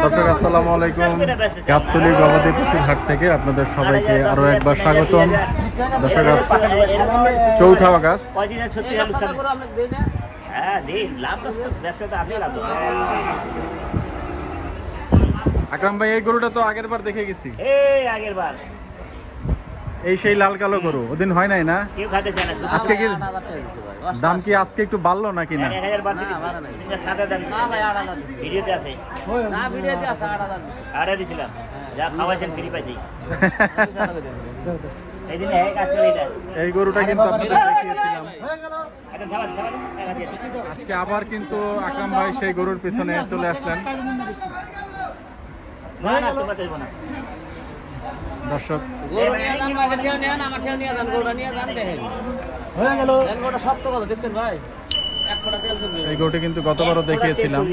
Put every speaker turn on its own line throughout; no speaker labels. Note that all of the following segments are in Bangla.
দর্শক আসসালামু আলাইকুম, গাবতলী গবাদি পশুর হাট থেকে আপনাদের সবাইকে আরো একবার স্বাগতম। দর্শক আজ 4 আগস্ট। আকরাম ভাই, এই গরুটা তো আগের বার দেখে গেছি। এই সেই লাল কালো গরু ওদিন হয় নাই না? আজকে কি দাম কি আজকে একটু বাড়লো নাকি না? এই গরুটা কিন্তু আপনাদের দেখিয়েছিলাম। আজকে আবার কিন্তু আকরাম ভাই সেই গরুর পিছনে চলে আসলেন। দর্শক এই গরুটি কিন্তু গতবারও দেখিয়েছিলাম।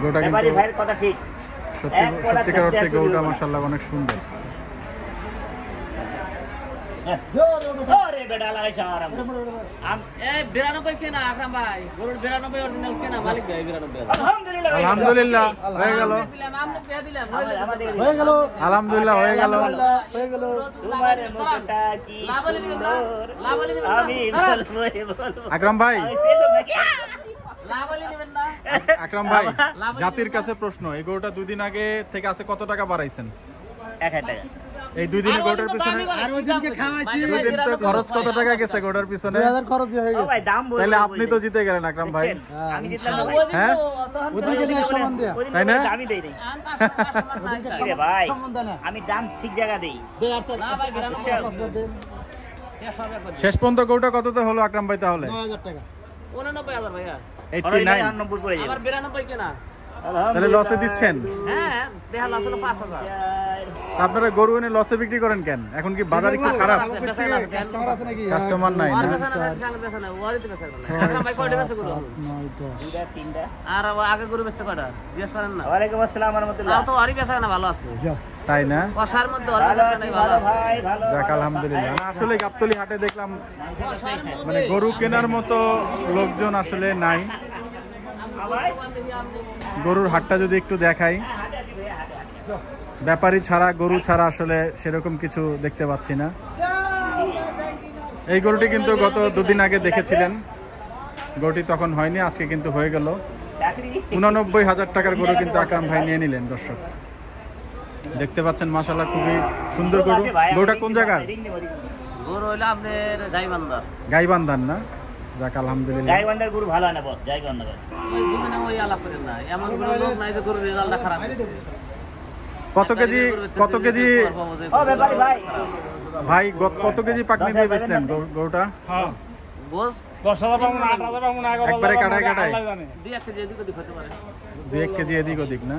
গরুটা কিন্তু সত্যিকার অর্থে গরুটা মাশাআল্লাহ অনেক সুন্দর। আলহামদুলিল্লাহ হয়ে গেল, আলহামদুলিল্লাহ হয়ে গেল। আকরাম ভাই, আকরাম ভাই, জাতির কাছে প্রশ্ন, এই গরুটা 2 দিন আগে থেকে আছে কত টাকা বাড়াইছেন? 1000 টাকা। এই 2 দিনে গোটার পিছনে আর ওই দিনকে খাওয়াইছি, ওই দিন তো খরচ কত টাকা গেছে গোটার পিছনে? 2000 খরচ হয়ে গেছে। তাহলে আপনি তো জিতে গেলেন আকরাম ভাই। আমি জিতলাম হ্যাঁ, ওই দিনকে নিয়ে সমান দেয়া তাই না? আমি দেই নাই রে ভাই, আমি দাম ঠিক জায়গা দেই। না ভাই, শেষ পর্যন্ত গোটা কততে হলো আকরাম ভাই? তাহলে 9000 টাকা। 89000 ভাইয়া, 89 90 পড়ে যাবে। আবার 92 কেনা, তাহলে লসে দিচ্ছেন? হ্যাঁ, দেখা লস হলো 5000। আপনারা গরু এনে লসে বিক্রি করেন কেন? এখন কি বাজার একটু খারাপ? কাস্টমার আছে নাকি? কাস্টমার নাই না। আর আগে গরু বেচতে কয়টা জিজ্ঞেস করেন না। ওয়ালাইকুম আসসালাম ওয়া রাহমাতুল্লাহ। তো আরই বেচা না, ভালো আছে তাই না? কষার মধ্যে আর বেচা নাই, ভালো আছে। যাক আলহামদুলিল্লাহ। আসলে গাবতলী হাটে দেখলাম মানে গরু কেনার মতো লোকজন আসলে নাই। গরুর হাটটা যদি একটু দেখাই, ব্যাপারী ছাড়া, গরু ছাড়া আসলে সেরকম কিছু দেখতে পাচ্ছি না। এই গরুটি কিন্তু গত 2 দিন আগে দেখেছিলেন, গরুটি তখন হয়নি, আজকে কিন্তু হয়ে গেল। 89,000 টাকার গরু কিন্তু আকরাম ভাই নিয়ে নিলেন। দর্শক দেখতে পাচ্ছেন মাশাআল্লাহ খুবই সুন্দর গরু। গরুটা কোন জায়গার? গরু হলো আপনার গাইবান্ধার। গাইবান্ধার না? যাক আলহামদুলিল্লাহ। গাইবান্ধার গরু ভালো না বস, গাইবান্ধার ওই তুমি না ওই আলাপ করেন না, এমন গরু লোক নাই যে গরুর রেজাল্টটা খারাপ। কত কেজি ও ব্যাপারী ভাই, ভাই কত কেজি পাকনি দিয়ে বেচলেন গরুটা? হ্যাঁ বস 10000 পাবো না, 8000 পাবো না, একবারে কাটায় কাটায় 2-1 কেজি এদিক ওদিক হতে পারে। 2-1 কেজি এদিক ওদিক না?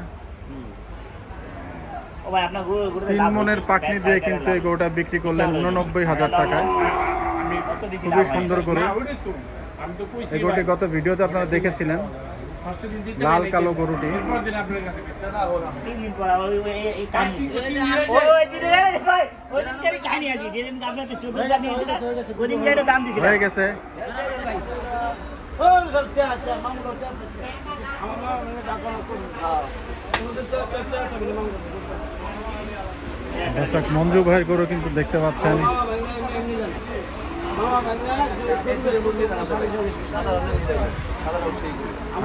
ও ভাই আপনার গরু 3 মনের পাকনি দিয়ে কিন্তু এই গরুটা বিক্রি করলেন 89,000 টাকায়। খুবই সুন্দর গরু। এই গরুটি গত ভিডিওতে আপনারা দেখেছিলেন, লাল কালো গরুটি। হয়ে গেছে। দর্শক মঞ্জু ভাইয়ের গরু কিন্তু দেখতে পাচ্ছেন।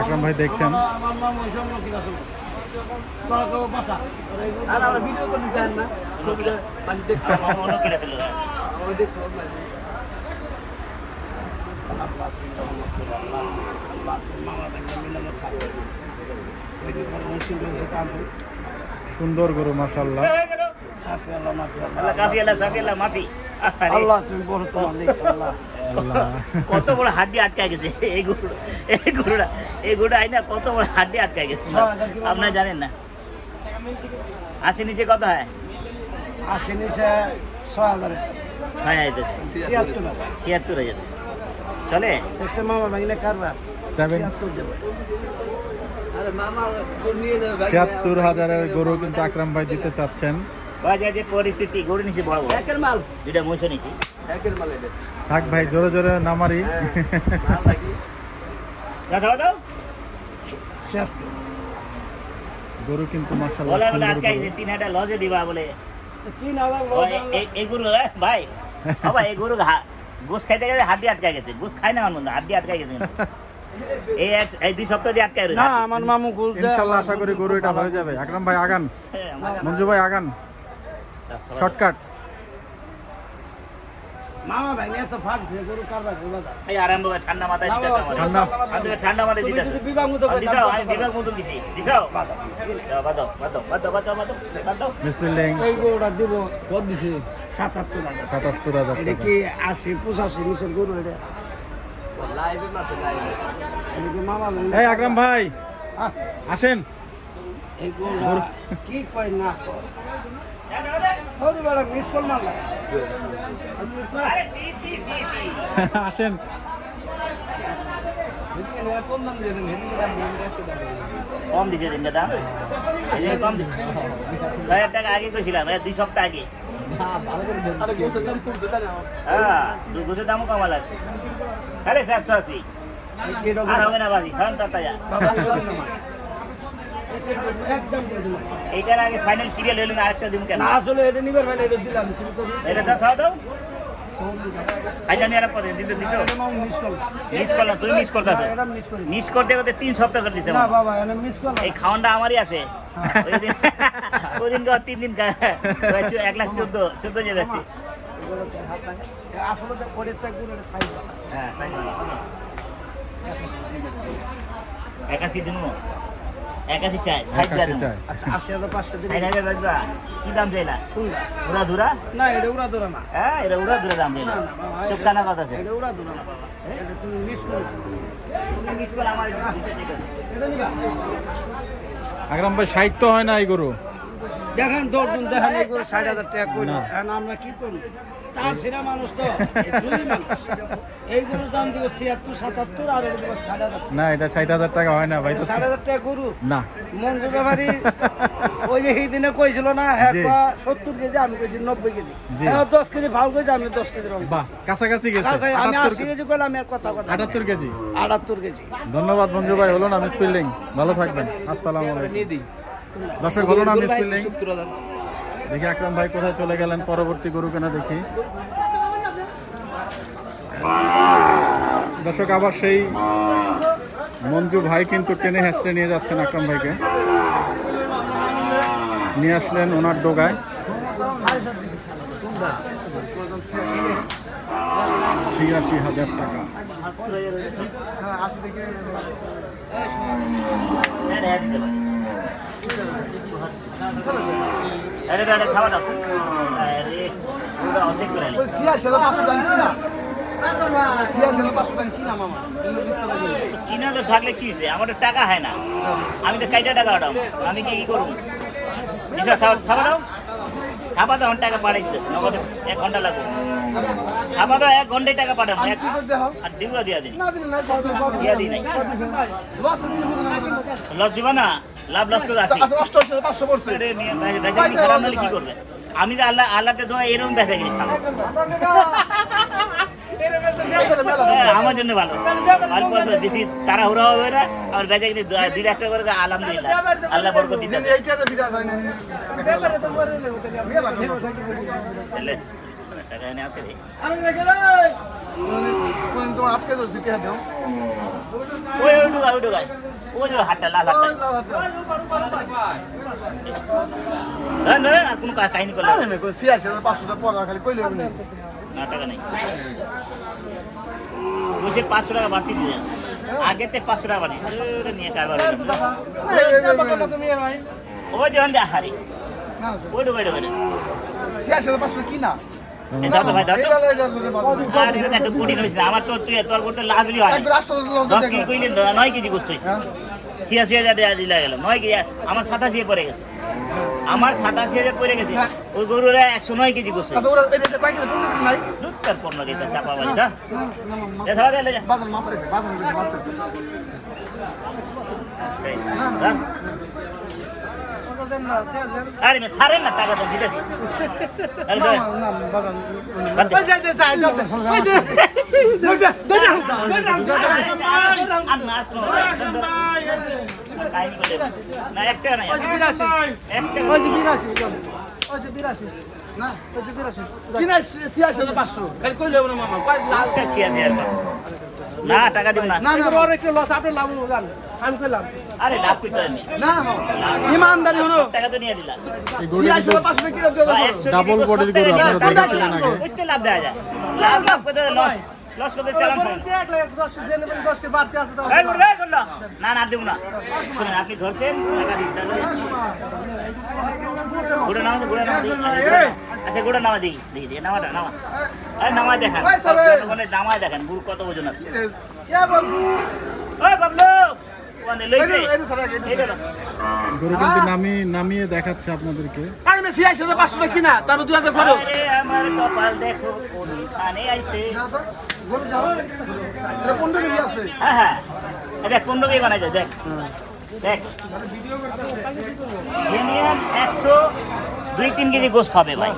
আকরাম ভাই দেখছেন। সুন্দর গরু মাশাআল্লাহ। কত বড় হাড্ডি আটকায় গেছে এই গরুটা আইনা, কত বড় হাড্ডি আটকায় গেছে আপনারা জানেন না। 80 নিচে কত হয়? 80 নিচে 6000 76,000 চলে। 76,000 গরু কিন্তু আকরাম ভাই দিতে চাচ্ছেন। বাজারে যে পরিস্থিতি, গরু নিচে বড় বড় একের মাল, যেটা মহিষ নিচে থাক ভাই, জোরে জোরে নামারি। গরু কিন্তু মাশাআল্লাহ
লজে দিবা বলে এই গরু ভাই, এই গরু গোস খাইতে গেছে হাড্ডি আটকায় গেছে, গোস খায় না আমার মধ্যে, হাড্ডি আটকায় গেছে। এই 2 সপ্তাহ দিয়ে আটকায় রয়েছে।
না আমার মামু গোস
ইনশাআল্লাহ আশা করি গরু এটা হয়ে যাবে। আকরাম ভাই আগান, মঞ্জু ভাই আগান, শর্টকাট।
মামা ভাই নিয়ে তো ফাট দিয়ে গরু কারবার হলো না।
এই আরম্ভ করে ঠান্ডা মাথায় দিতে হবে। ঠান্ডা মাথায় দিতে হবে।
বিভাগ মতো করে
দিছাও, আমি বিভাগ মতো দিছি। দিছাও। বাদো।
বিসমিল্লাহ।
এই গরুটা দিব কত দিছে? 77,000।
77,000
এটা
টাকা।
কি 80-85 নিচের গরু এটা? লাইভে মারতে লাইভে। এটা কি মামা ভাই?
এই আকরাম ভাই আসেন।
এই গরু কি কই না কয়? সরি বড় মিস কল মারলা।
আসেন।
কম দিছে দিন দাদা, এই কম দিছে। 1000 টাকা আগে কইছিলাম, 2 সপ্তাহ আগে। হ্যাঁ, দুধের দামও কমা লাগছে। আরে 780 আর হবে না বাজি, কারণ তাতায়া এইটার আগে ফাইনাল সিরিয়াল হইলো না, আরেকটা দিন কেন?
আসলে এটা নিবার ভাই এটা দিলাম
এটা দাও আইটা নিয়ে রাখো দিতে দিছো। মিস করলাম, তুমি মিস করতেছো। মিস করতে করতে 3 সপ্তাহ করে দিছে।
না বাবা এটা মিস করলাম।
এই খাওয়ানটা আমারই আছে। ওই দিন 3 দিন 1,14,14 যে যাচ্ছে।
আসলে তো পরিষ্কার করে সাইজ।
হ্যাঁ, 81 দিন 81 চাই, 60
চাই।
আচ্ছা 80,500 দিন।
60,000 বাজবা কি দাম চাইলা?
কোনটা?
উড়া ধুরা?
না এটা উড়া ধরা না।
হ্যাঁ, এটা উড়া ধুরা দাম চাইলা। চুপকানা কথা আছে।
এটা উড়া ধরা না বাবা। এটা তুমি মিস করো।
তুমি মিস করে আমার দিতে দিতে।
এটা নিবা।
আকরাম ভাই 60 তো হয় না এই গরু।
দেখেন দর্জন দেখেন এই গরু 60,000 টাকা কই না। এখন আমরা কি করব? তার সিরা মানুষ তো জুই মানুষ। এই গরুর দাম দিব 76-77 আর এটা দিব 60,000।
না এটা 60,000 টাকা হয় না ভাই। তো
60,000 টাকা গরু
না,
মঞ্জু ব্যাপারী ওই যে এই দিনে কইছিল না, হ্যাঁ
জি।
70 কেজি আমি কইছি 90 কেজি।
জি।
হ্যাঁ 10 কেজি ভাও কইছি আমি 10 কেজি রং।
বাহ, কাছাকাছি গেছে।
আমি
78
80 কেজি কইলাম আর কথা
78 কেজি।
78 কেজি।
ধন্যবাদ মঞ্জু ভাই, হলো না মিসফিল্ডিং। ভালো থাকবেন, আসসালামু আলাইকুম। দর্শক হলো না মিসফিল্ডিং। দেখি আকরাম ভাই কোথায় চলে গেলেন, পরবর্তী গরু কেনা দেখি। দর্শক আবার সেই মঞ্জু ভাই কিন্তু টেনে হেঁচড়ে নিয়ে যাচ্ছেন আকরাম ভাইকে, নিয়ে আসলেন ওনার ডোগায়। 86,000 টাকা।
খাওয়া দাও। অর্ধেক করে 3,000 থাকলে কি হয়েছে? আমার তো টাকা হয় না, আমি তো কাইটা টাকা ওঠাম, আমি কি করবো? খাবার দাও, খাবার দাও, টাকা পাঠাইতে নগদে 1 ঘন্টা লাগবে। খাবার দাও 1 ঘন্টায় টাকা পাঠাবো। আর দিব দিয়া দিন, দিয়া দিই নাই। লস দিবা না, লাভ লস তো আছে। খারাপ নাহলে কি করবে? আমি তো আল্লাহতে দোয়া এরকম বেচা কিনি খাবো। আমার জন্য ভালো, অল্প অল্প বেশি তাড়াহুড়া হবে না। আমার বেচা কিনি 2 1 করে আলহামদুলিল্লাহ, আল্লাহ বরকত দিতে। টাকা এনে আছে রে। ওই হাটটা লাল হাটটা আর কোনো কাহিনী করলে না, টাকা নেই। বলছে 500 টাকা বাড়তি দিয়ে, আগে থেকে 500 টাকা বাড়ি নিয়ে কারবার। ওই যখন হারি ওই
কি না
আমার তো তোর করতে লাভই হয় 10 কেজি কইলে 9 কেজি গোস্ত হয়েছে। 86,000 টাকা দিলা গেল, 9 কেজি আমার 87 পড়ে গেছে। আমার 87,000 পড়ে গেছে, ওই গরুর 109 কেজি গোস্ত। দুধ তার 15 কেজি চাপা বাড়ি না দেখা গেলে আরে ছাড়েন না টাকা তো দিতেছি আরে ধরেন। বাদ দে। আর না, আর কোনো- কাহিনী করে দেব। না, এক টাকা নাই। এক টাকা ছিয়াশি হাজার পাঁচশো। না, টাকা দিব না। আরে লাভ করতে হয়নি।
ইমানদারি হলো
টাকা তো নিয়ে দিলাম।
এই গরুটা কিন্তু ডাবল বডির গরু আপনারা দেখেছিলেন আগে।
করতে লাভ দেওয়া যায়। লাভ করতে লস। লস করতে চালান ফেলেন। এই করলো, এই করলো। না, না, দেব না। শুনেন, আপনি ধরছেন, টাকা দিন, তাহলে। ঘোড়া নামা দে, ঘোড়া নামা দে। আচ্ছা, ঘোড়া নামা দিই, দেখি, নামাটা, নামা। আরে নামায় দেখান। ওখানে নামায় দেখেন, গরু কত ওজন আছে। ওই বাবলু, ওখানে লইছে। এই গেলো।
গরু কিন্তু নামিয়ে দেখাচ্ছে আপনাদেরকে।
আমি 86,500 কিনা তার 2000 খরচ
আরে আমার কপাল দেখো কোনখানে আইছে। হ্যাঁ, হ্যাঁ। এই দেখ, 15 কেজি বানাইছে, দেখ। দেখ। জেনুইন 102-3 কেজি গোস হবে ভাই।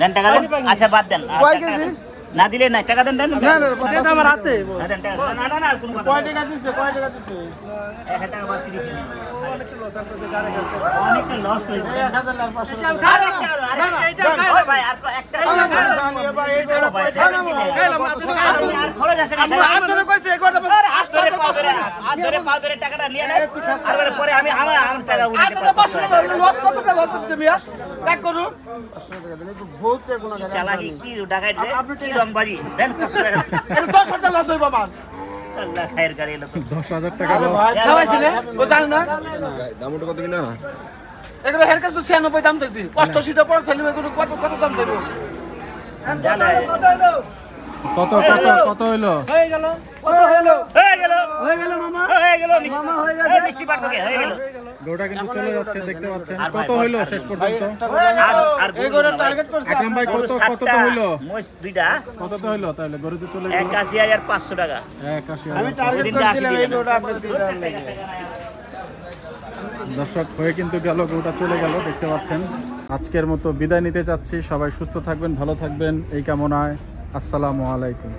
দেন টাকা দেন। আচ্ছা, বাদ দেন। আর টাকা দেন। না দিলে না, টাকা দেন, দেন।
আমার হাতে
না, দেন টাকা। না, না, না, আর কোনো কথা না। 1000 টাকা বাদ দিয়েছি। অনেকটা লস হয়ে গেছে। আরে ভাই, আর একটা আর খরচ আছে না।
হাত ধরে কইছে এই কথা
হাত ধরে পা ধরে টাকাটা নিয়ে নেয়। আর পরে আমি আমার টাকা উঠে
লস কত টাকা লস হচ্ছে মিয়া এক করু
চালাকি কি ডাকাইত রে কি রংবাজি দেন 500 টাকা।
এটা 10 টাকা লস হইব আমার
আল্লাহ খায়ের গাড়ি এলো তো।
10,000 টাকা loss।
খাওয়াইছিলে ও জান না
দামটা কত কিনা না
এগুলো হের কাছে 96 দাম চাইছি 85 টা পর থাকলে এগুলো কত কত দাম চাইবো
কত হইলো?
হয়ে গেল কত হলো
হয়ে গেল
হয়ে গেল মামা
হয়ে গেল
মামা হয়ে গেল।
এই মিষ্টি পাটকে হয়ে গেল।
গরুটা কিন্তু চলে যাচ্ছে, দেখতে পাচ্ছেন।
আর ভাই,
কত হইলো শেষ পর্যন্ত?
আর গরু টার্গেট
আকরাম ভাই কত তো হইলো?
মোষ দুইটা
কত তো হইলো তাহলে? গরু তো চলে গেল
81,500 টাকা।
81,000।
টার্গেট করছিলাম এই গরুটা আপনি
দর্শক হয়ে কিন্তু গেল, গরুটা চলে গেল, দেখতে পাচ্ছেন। আজকের মতো বিদায় নিতে চাচ্ছি। সবাই সুস্থ থাকবেন, ভালো থাকবেন এই কামনায়। আসসালামু আলাইকুম।